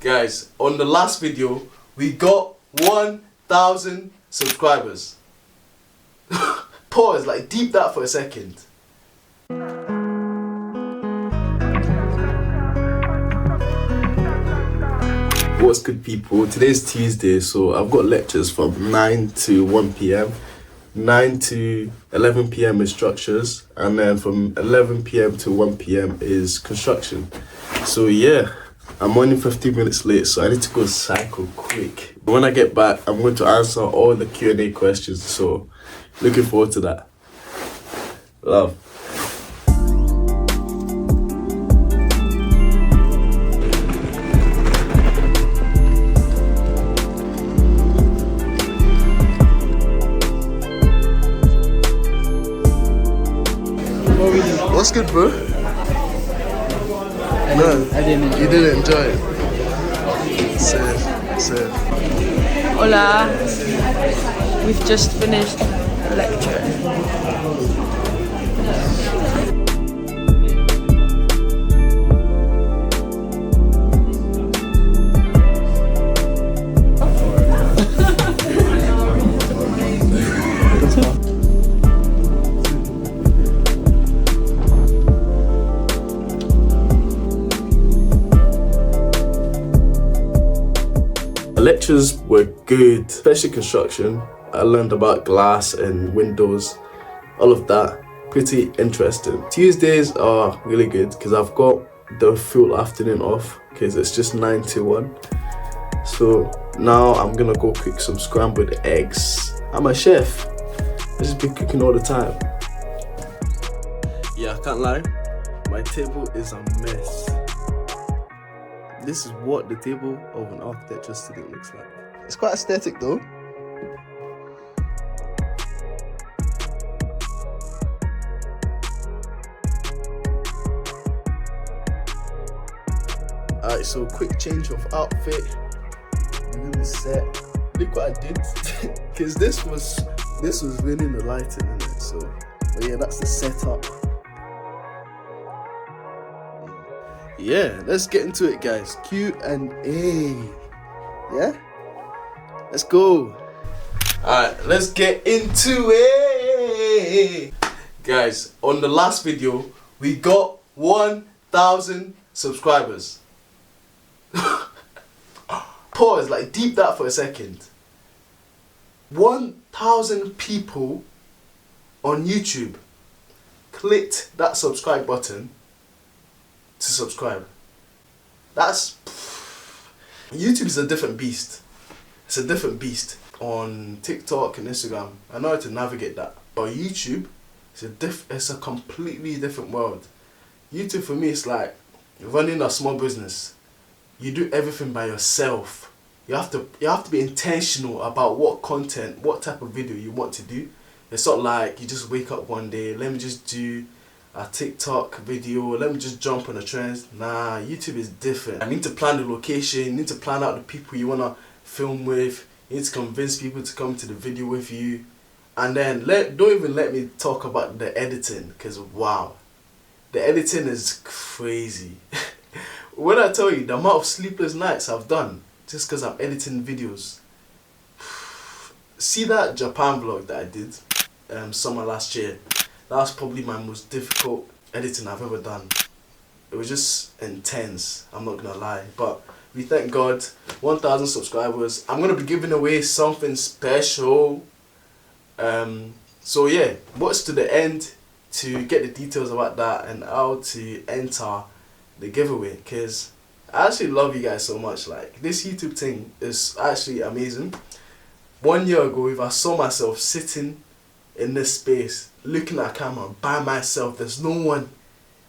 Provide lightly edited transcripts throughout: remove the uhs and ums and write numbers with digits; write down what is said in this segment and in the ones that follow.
Guys, on the last video, we got 1,000 subscribers. Pause, like deep that for a second. What's good, people? Today's Tuesday, so I've got lectures from 9 to 1 p.m. 9 to 11 p.m. is structures, and then from 11 p.m. to 1 p.m. is construction. So yeah, I'm only 15 minutes late, so I need to go cycle quick. But when I get back, I'm going to answer all the Q&A questions, so looking forward to that. Love. What's good, bro? You didn't enjoy it. Safe. Hola. We've just finished a lecture. Lectures were good, especially construction. I learned about glass and windows, all of that. Pretty interesting. Tuesdays are really good because I've got the full afternoon off because it's just 9 to 1. So now I'm gonna go cook some scrambled eggs. I'm a chef. I just be cooking all the time. Yeah, I can't lie. My table is a mess. This is what the table of an architecture student looks like. It's quite aesthetic though. Alright, so quick change of outfit. Really set. Look what I did. Cause this was really the lighting in it. So but yeah, that's the setup. Yeah, let's get into it, guys. Q&A. Yeah? Let's go. Alright, let's get into it. Guys, on the last video, we got 1,000 subscribers. Pause, like deep that for a second. 1,000 people on YouTube clicked that subscribe button to subscribe. That's YouTube is a different beast. It's a different beast. On TikTok and Instagram, I know how to navigate that. But YouTube, it's a completely different world. YouTube for me is like running a small business. You do everything by yourself. You have to be intentional about what content, what type of video you want to do. It's not like you just wake up one day, let me just do a TikTok video, let me just jump on the trends. Nah, YouTube is different. I need to plan the location, you need to plan out the people you want to film with, you need to convince people to come to the video with you. And then don't even let me talk about the editing, because wow, the editing is crazy. When I tell you the amount of sleepless nights I've done just because I'm editing videos. See that Japan vlog that I did summer last year? That was probably my most difficult editing I've ever done. It was just intense, I'm not gonna lie. But we thank God, 1,000 subscribers. I'm gonna be giving away something special. So yeah, watch to the end to get the details about that and how to enter the giveaway. Because I actually love you guys so much. Like, this YouTube thing is actually amazing. 1 year ago, if I saw myself sitting in this space looking at a camera by myself, there's no one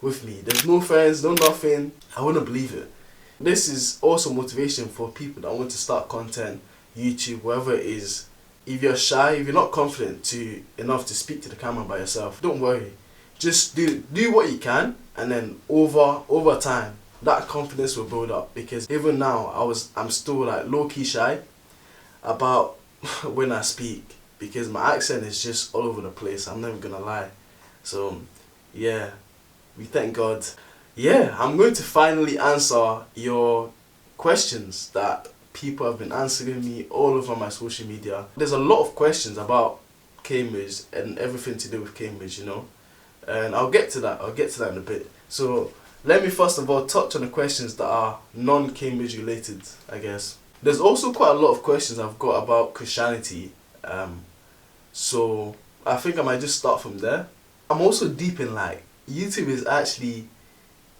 with me, there's no friends, no nothing, I wouldn't believe it. This is also motivation for people that want to start content, YouTube, wherever it is. If you're shy, if you're not confident enough to speak to the camera by yourself, don't worry, just do what you can, and then over time that confidence will build up. Because even now I'm still like low-key shy about when I speak, because my accent is just all over the place, I'm never gonna lie. So yeah, we thank God. Yeah, I'm going to finally answer your questions that people have been answering me all over my social media. There's a lot of questions about Cambridge and everything to do with Cambridge, you know. And I'll get to that in a bit. So let me first of all touch on the questions that are non-Cambridge related, I guess. There's also quite a lot of questions I've got about Christianity. So I think I might just start from there. I'm also deep in like, YouTube is actually,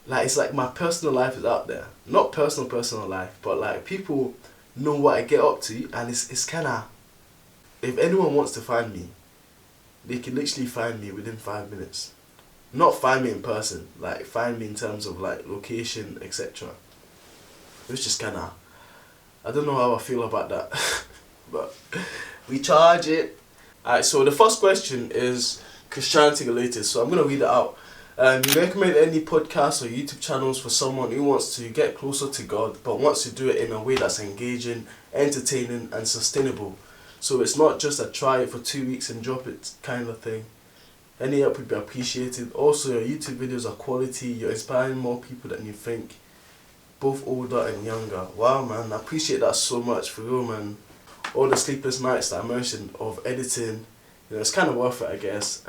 like, it's like my personal life is out there. Not personal life, but like people know what I get up to, and it's kind of, if anyone wants to find me, they can literally find me within 5 minutes. Not find me in person, like find me in terms of like location, etc. It's just kind of, I don't know how I feel about that, but we charge it. Alright, so the first question is Christianity related, so I'm going to read it out. You recommend any podcasts or YouTube channels for someone who wants to get closer to God but wants to do it in a way that's engaging, entertaining and sustainable? So it's not just a try it for 2 weeks and drop it kind of thing. Any help would be appreciated. Also, your YouTube videos are quality, you're inspiring more people than you think, both older and younger. Wow man, I appreciate that so much, for real man. All the sleepless nights that I mentioned of editing, you know, it's kind of worth it, I guess.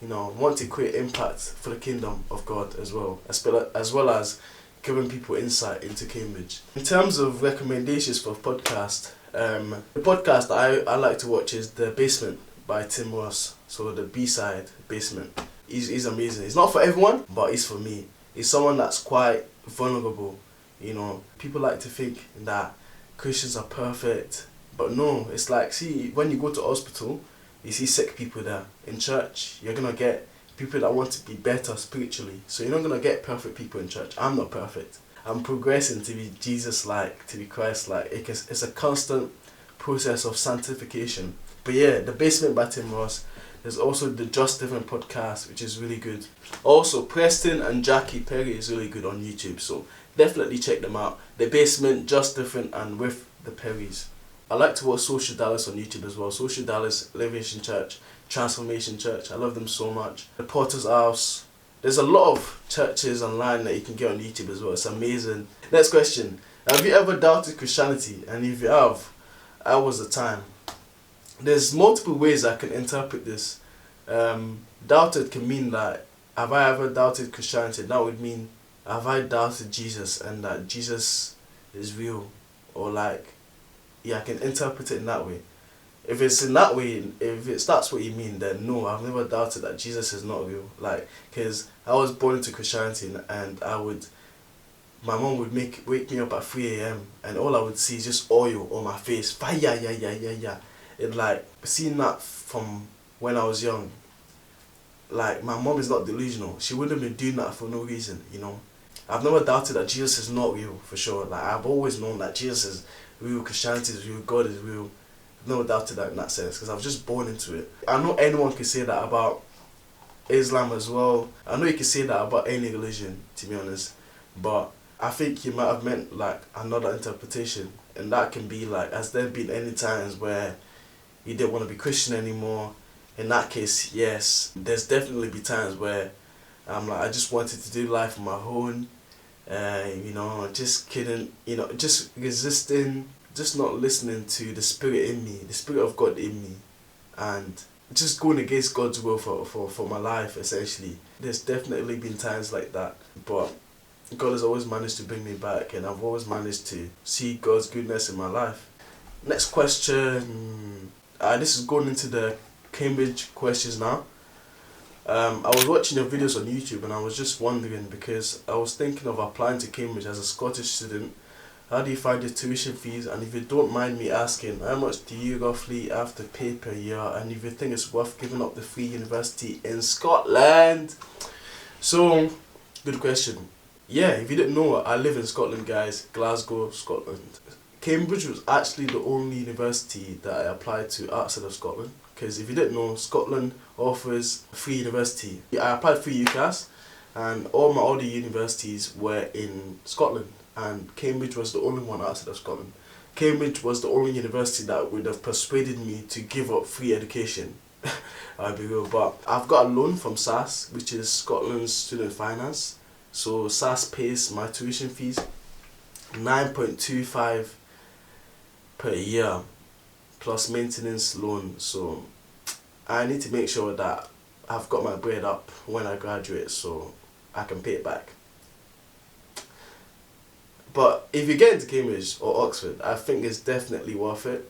You know, want to create impact for the kingdom of God as well as giving people insight into Cambridge. In terms of recommendations for podcast, the podcast that I like to watch is The Basement by Tim Ross. So the B-side, Basement. He's amazing. It's not for everyone, but it's for me. He's someone that's quite vulnerable. You know, people like to think that Christians are perfect, but no, it's like, see, when you go to hospital, you see sick people there. In church, you're going to get people that want to be better spiritually. So you're not going to get perfect people in church. I'm not perfect. I'm progressing to be Jesus-like, to be Christ-like. It's a constant process of sanctification. But yeah, The Basement by Tim Ross. There's also the Just Different podcast, which is really good. Also, Preston and Jackie Perry is really good on YouTube. So definitely check them out. The Basement, Just Different, and With the Perrys. I like to watch Social Dallas on YouTube as well. Social Dallas, Elevation Church, Transformation Church. I love them so much. The Potter's House. There's a lot of churches online that you can get on YouTube as well. It's amazing. Next question. Have you ever doubted Christianity? And if you have, how was the time? There's multiple ways I can interpret this. Doubted can mean like, have I ever doubted Christianity? That would mean, have I doubted Jesus and that Jesus is real? Or like, yeah, I can interpret it in that way. If it's in that way, if that's what you mean, then no, I've never doubted that Jesus is not real. Like, because I was born into Christianity and my mom would wake me up at 3 a.m. and all I would see is just oil on my face. Fire, yeah. It like, seeing that from when I was young, like, my mom is not delusional. She wouldn't have been doing that for no reason, you know. I've never doubted that Jesus is not real, for sure. Like, I've always known that Jesus is real, Christianity is real, God is real. I've never doubted that in that sense, because I was just born into it. I know anyone can say that about Islam as well. I know you can say that about any religion, to be honest. But I think you might have meant like another interpretation. And that can be like, has there been any times where you didn't want to be Christian anymore? In that case, yes. There's definitely be times where I'm like, I just wanted to do life on my own. You know, just kidding, you know, just resisting, just not listening to the Spirit in me, the Spirit of God in me, and just going against God's will for my life, essentially. There's definitely been times like that, but God has always managed to bring me back, and I've always managed to see God's goodness in my life. Next question. This is going into the Cambridge questions now. I was watching your videos on YouTube and I was just wondering, because I was thinking of applying to Cambridge as a Scottish student. How do you find your tuition fees? And if you don't mind me asking, how much do you roughly have to pay per year? And if you think it's worth giving up the free university in Scotland? So, good question. Yeah, if you didn't know, I live in Scotland, guys. Glasgow, Scotland. Cambridge was actually the only university that I applied to outside of Scotland. Because if you didn't know, Scotland offers free university. I applied for UCAS and all my other universities were in Scotland, and Cambridge was the only one outside of Scotland. Cambridge was the only university that would have persuaded me to give up free education. I'll be real, but I've got a loan from SAS, which is Scotland's student finance. So SAS pays my tuition fees, 9.25 per year plus maintenance loan. So I need to make sure that I've got my bread up when I graduate so I can pay it back. But if you get into Cambridge or Oxford, I think it's definitely worth it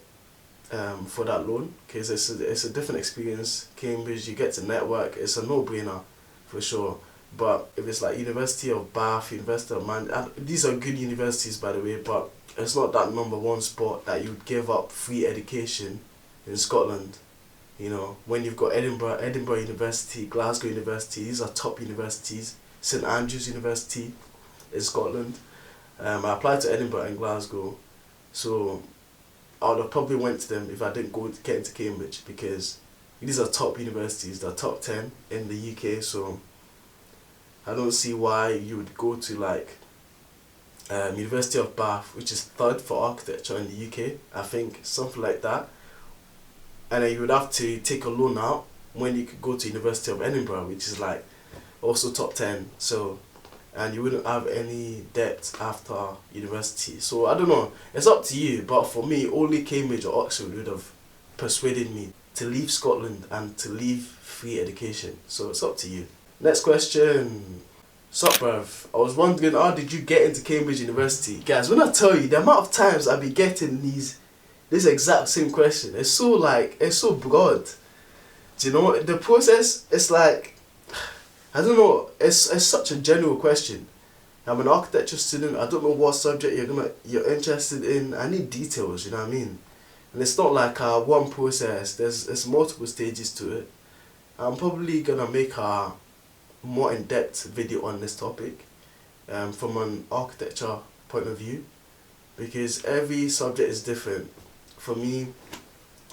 for that loan, because it's a different experience. Cambridge, you get to network, it's a no-brainer for sure. But if it's like University of Bath, University of these are good universities by the way, but it's not that #1 spot that you would give up free education in Scotland. You know, when you've got Edinburgh University, Glasgow University, these are top universities. St Andrews University in Scotland. I applied to Edinburgh and Glasgow, so I would have probably went to them if I didn't get into Cambridge, because these are top universities, they're top 10 in the UK, so I don't see why you would go to like University of Bath, which is 3rd for architecture in the UK, I think, something like that, and then you would have to take a loan out when you could go to University of Edinburgh, which is like also top 10, so, and you wouldn't have any debt after university. So I don't know, it's up to you, but for me, only Cambridge or Oxford would have persuaded me to leave Scotland and to leave free education, so it's up to you. Next question. Sup bruv, I was wondering, how did you get into Cambridge University? Guys, when I tell you the amount of times I be getting this exact same question, it's so broad. Do you know, the process, it's like, I don't know, it's such a general question. I'm an architecture student, I don't know what subject you're interested in, I need details, you know what I mean? And it's not like one process, there's multiple stages to it. I'm probably gonna make a more in-depth video on this topic from an architecture point of view, because every subject is different. For me,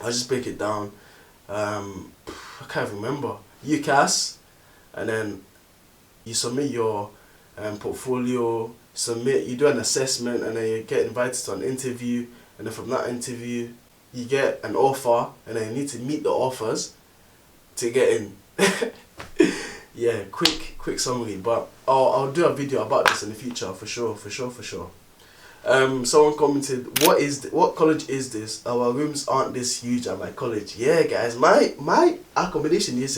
I'll just break it down. I can't remember. UCAS, and then you submit your portfolio, you do an assessment, and then you get invited to an interview, and then from that interview you get an offer, and then you need to meet the offers to get in. Yeah, quick summary, but I'll do a video about this in the future for sure. Someone commented, what college is this? Our rooms aren't this huge at my college. Yeah guys, my accommodation this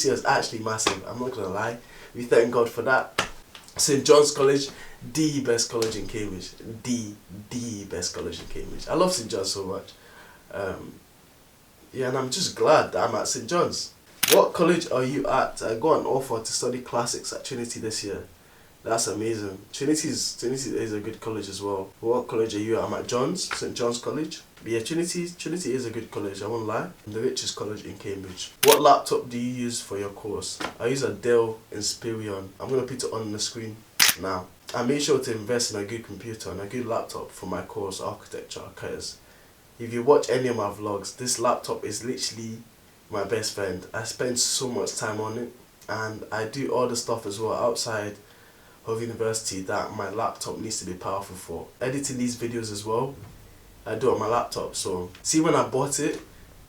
year is actually massive, I'm not gonna lie. We thank God for that. St John's College, the best college in Cambridge. The best college in Cambridge. I love St John's so much. Yeah, and I'm just glad that I'm at St John's. What college are you at? I got an offer to study classics at Trinity this year. That's amazing. Trinity is a good college as well. What college are you at? I'm at St John's College. But yeah, Trinity is a good college, I won't lie. The richest college in Cambridge. What laptop do you use for your course? I use a Dell Inspiron. I'm going to put it on the screen now. I made sure to invest in a good computer and a good laptop for my course, architecture, because if you watch any of my vlogs, this laptop is literally my best friend. I spend so much time on it, and I do all the stuff as well outside of university that my laptop needs to be powerful for. Editing these videos as well, I do it on my laptop. So see, when I bought it,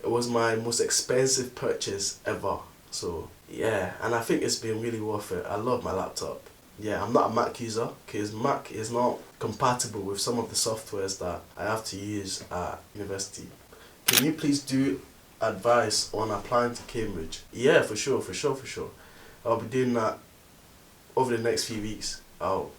it was my most expensive purchase ever. So yeah, and I think it's been really worth it. I love my laptop. Yeah, I'm not a Mac user because Mac is not compatible with some of the softwares that I have to use at university. Can you please do advice on applying to Cambridge? Yeah, for sure. I'll be doing that over the next few weeks. I'll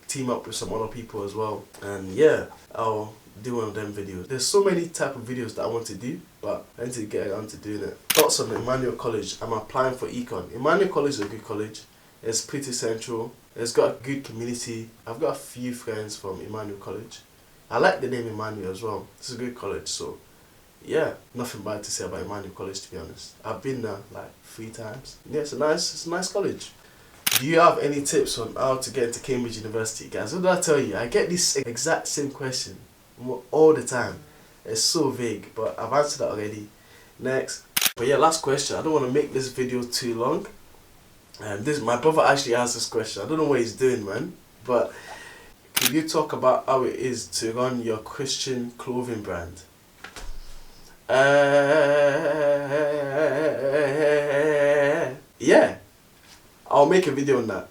team up with some other people as well, and yeah, I'll do one of them videos. There's so many type of videos that I want to do, but I need to get around to doing it. Thoughts on Emmanuel College? I'm applying for Econ. Emmanuel College is a good college. It's pretty central. It's got a good community. I've got a few friends from Emmanuel College. I like the name Emmanuel as well. It's a good college, so yeah, nothing bad to say about Emmanuel College, to be honest. I've been there like 3 times. Yeah, it's a nice college. Do you have any tips on how to get into Cambridge University? Guys, what did I tell you? I get this exact same question all the time. It's so vague, but I've answered that already. Next. But yeah, last question. I don't want to make this video too long. My brother actually asked this question. I don't know what he's doing, man. But could you talk about how it is to run your Christian clothing brand? Yeah, I'll make a video on that.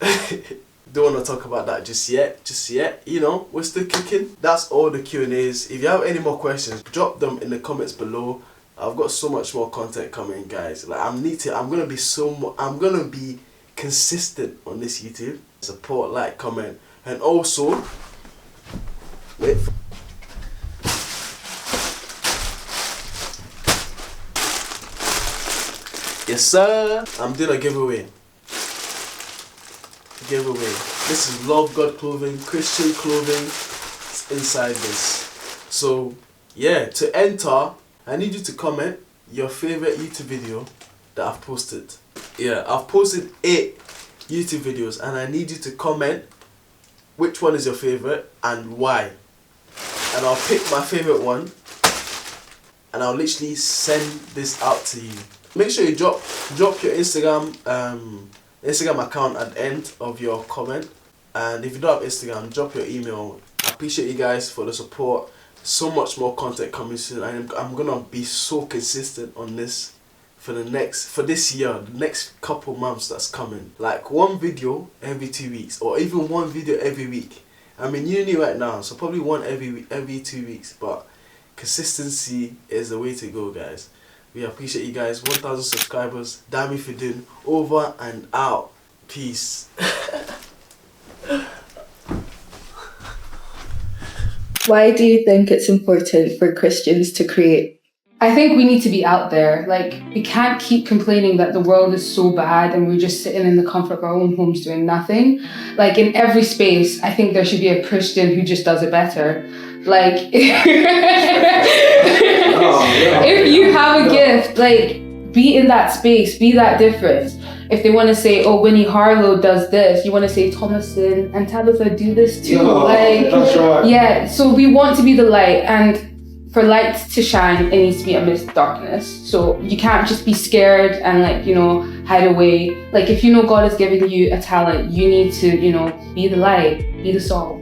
Don't want to talk about that just yet. You know, we're still kicking. That's all the Q&As. If you have any more questions, drop them in the comments below. I've got so much more content coming, guys. Like I'm gonna be consistent on this YouTube. Support, like, comment, and also wait. Yes, sir. I'm doing a giveaway. This is LUVV GOD Clothing, Christian clothing. It's inside this. So yeah, to enter, I need you to comment your favorite YouTube video that I've posted. Yeah, I've posted 8 YouTube videos, and I need you to comment which one is your favorite and why. And I'll pick my favorite one, and I'll literally send this out to you. Make sure you drop your Instagram account at the end of your comment. And if you don't have Instagram, drop your email. I appreciate you guys for the support. So much more content coming soon. I'm gonna be so consistent on this for this year, the next couple months that's coming. Like 1 video every 2 weeks, or even 1 video every week. I'm in uni right now, so probably 1 every 2 weeks. But consistency is the way to go, guys. We appreciate you guys. 1,000 subscribers. Dami Fadun, over and out. Peace. Why do you think it's important for Christians to create? I think we need to be out there. Like, we can't keep complaining that the world is so bad and we're just sitting in the comfort of our own homes doing nothing. Like, in every space, I think there should be a Christian who just does it better. Like, if you have a gift, like, be in that space, be that difference. If they want to say, oh, Winnie Harlow does this, you want to say Thomason and Tabitha do this too. That's right. Yeah, so we want to be the light, and for light to shine, it needs to be amidst darkness. So you can't just be scared and, like, you know, hide away. Like, if you know God has given you a talent, you need to, you know, be the light, be the salt.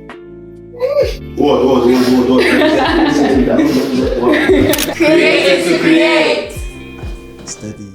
What? Create is to create. Steady.